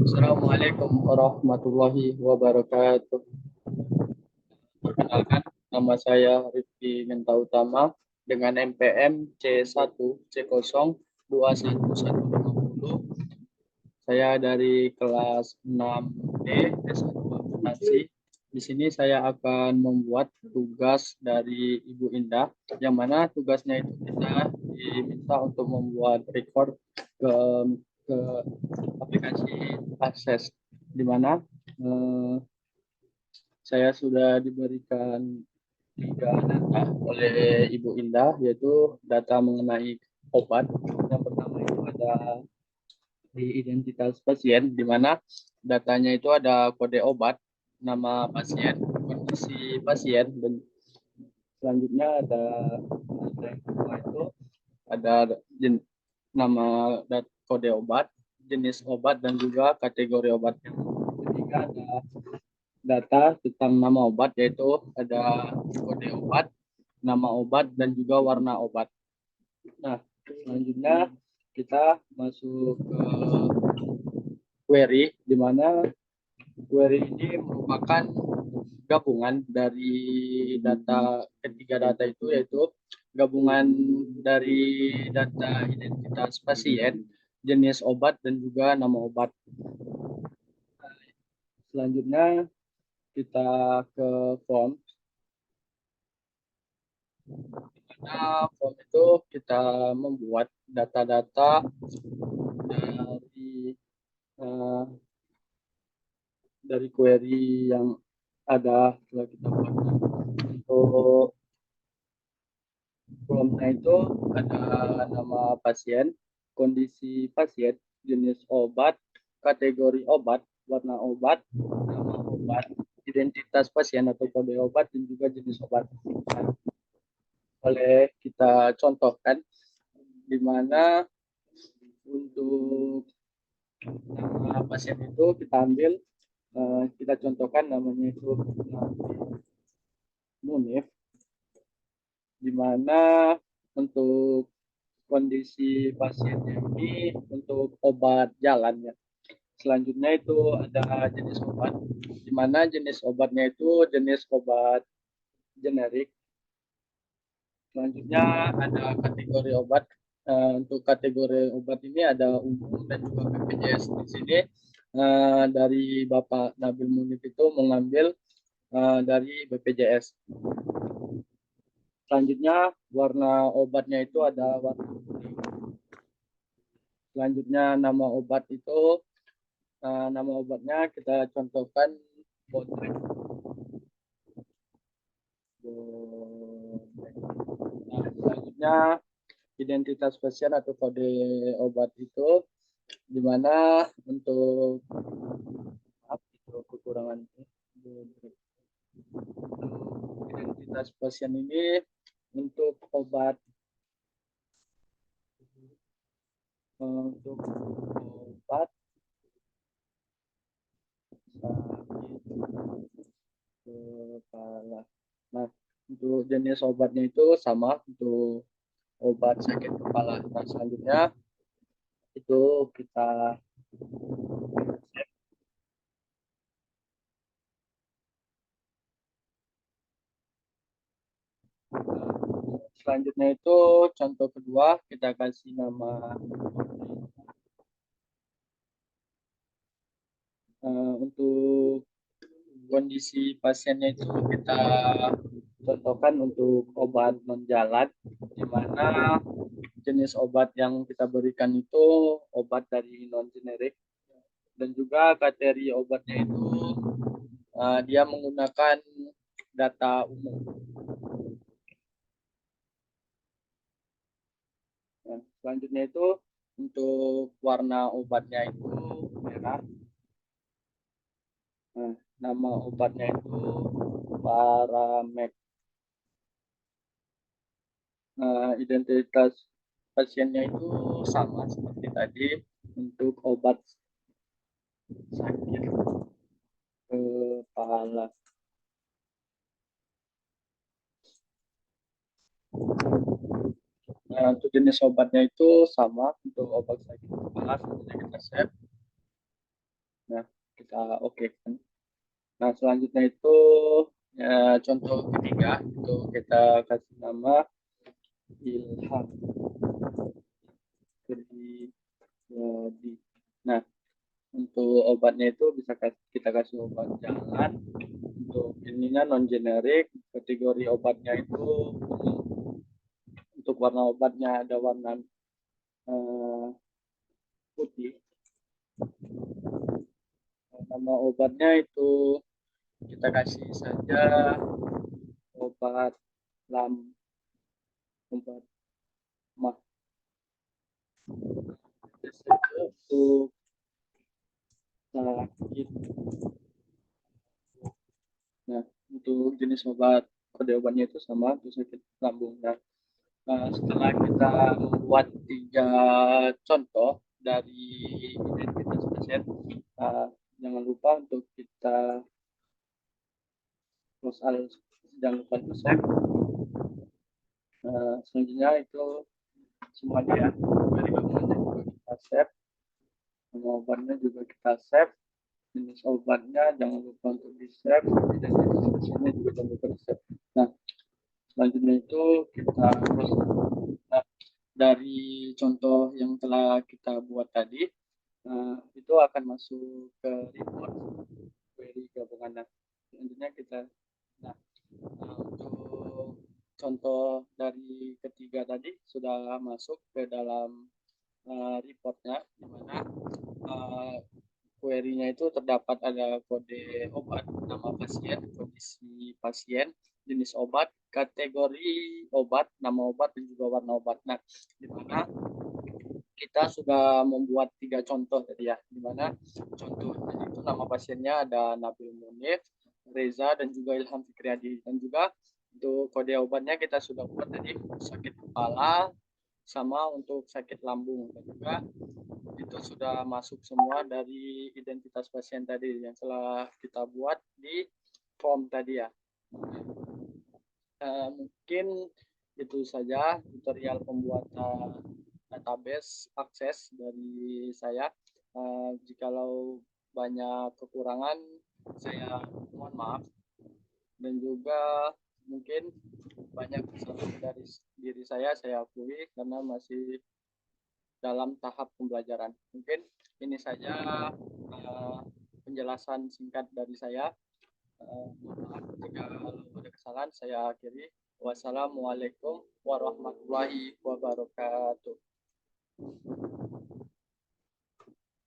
Assalamualaikum warahmatullahi wabarakatuh. Perkenalkan, nama saya Rifki Minta Utama dengan NPM C1C021150. Saya dari kelas 6D S1 Akuntansi. Di sini saya akan membuat tugas dari Ibu Indah, yang mana tugasnya itu kita diminta untuk membuat record ke ke aplikasi Akses, di mana eh, saya sudah diberikan 3 data oleh Ibu Indah, yaitu data mengenai obat. Yang pertama itu ada di identitas pasien, di mana datanya itu ada kode obat, nama pasien, kondisi pasien, dan selanjutnya ada yang kedua itu ada nama kode obat, jenis obat, dan juga kategori obat. Yang ketiga ada data tentang nama obat, yaitu ada kode obat, nama obat, dan juga warna obat. Nah, selanjutnya kita masuk ke query, di mana query ini merupakan gabungan dari ketiga data itu, yaitu gabungan dari data identitas pasien, jenis obat, dan juga nama obat. Selanjutnya kita ke form. Nah, form itu kita membuat data-data uh, dari query yang ada setelah kita buat. Untuk formnya itu ada nama pasien, kondisi pasien, jenis obat, kategori obat, warna obat, nama obat, identitas pasien atau kode obat, dan juga jenis obat. Boleh kita contohkan, di mana untuk nama pasien itu kita ambil, kita contohkan namanya itu Munif, di mana untuk kondisi pasiennya ini untuk obat jalan ya. Selanjutnya itu ada jenis obat, di mana jenis obatnya itu jenis obat generik. Selanjutnya ada kategori obat. Untuk kategori obat ini ada umum dan juga BPJS. Di sini dari Bapak Nabil Munif itu mengambil dari BPJS. Selanjutnya warna obatnya itu ada warna kuning. Selanjutnya nama obat itu nama obatnya kita contohkan Botrek. Nah, selanjutnya identitas pasien atau kode obat itu, di mana untuk kekurangan identitas pasien ini untuk obat kepala. Nah, untuk jenis obatnya itu sama untuk obat sakit kepala. Nah, selanjutnya itu kita selanjutnya itu contoh kedua, kita kasih nama untuk kondisi pasiennya itu kita contohkan untuk obat non jalan, di mana jenis obat yang kita berikan itu obat dari non generik, dan juga kategori obatnya itu dia menggunakan data umum. Nah, selanjutnya itu untuk warna obatnya itu merah. Nah, nama obatnya itu Paramek. Identitas pasiennya itu sama seperti tadi untuk obat sakit kepala. Nah, untuk jenis obatnya itu sama, untuk obat sakit kepala sebenarnya kita save. Nah, kita oke kan. Nah, selanjutnya itu contoh ketiga itu kita kasih nama Ilham Kurdi. Nah, untuk obatnya itu bisa kita kasih obat jalan. Untuk ininya non generik, kategori obatnya itu untuk warna obatnya ada warna eh, putih. Nama obatnya itu kita kasih saja obat lam obat mah. Untuk sakit. Nah, untuk jenis obat kode obatnya itu sama untuk sakit lambung. Nah, setelah kita membuat tiga contoh dari identitas pasien, uh, jangan lupa untuk kita close out, jangan lupa untuk save. Selanjutnya itu semuanya ya, dari gabungannya juga kita save, nama obatnya juga kita save, jenis obatnya jangan lupa untuk di save, identitas pasiennya juga jangan lupa di save. Nah, selanjutnya itu kita terus. Nah, dari contoh yang telah kita buat tadi, itu akan masuk ke report query gabungan. Nah, selanjutnya kita, nah, untuk contoh dari ketiga tadi sudah masuk ke dalam reportnya, di mana query-nya itu terdapat ada kode obat, nama pasien, kondisi pasien, jenis obat, kategori obat, nama obat, dan juga warna obat. Nah, di mana kita sudah membuat tiga contoh tadi ya, di mana contohnya itu nama pasiennya ada Nabil Munif, Reza, dan juga Ilham Fikriadi. Dan juga untuk kode obatnya kita sudah buat tadi, sakit kepala, sama untuk sakit lambung. Dan juga itu sudah masuk semua dari identitas pasien tadi yang telah kita buat di form tadi ya. Mungkin itu saja tutorial pembuatan database akses dari saya. Jikalau banyak kekurangan, saya mohon maaf. Dan juga mungkin banyak kesalahan dari diri saya akui karena masih dalam tahap pembelajaran. Mungkin ini saja uh, penjelasan singkat dari saya. Maaf jika ada kesalahan, saya akhiri. Wassalamualaikum warahmatullahi wabarakatuh.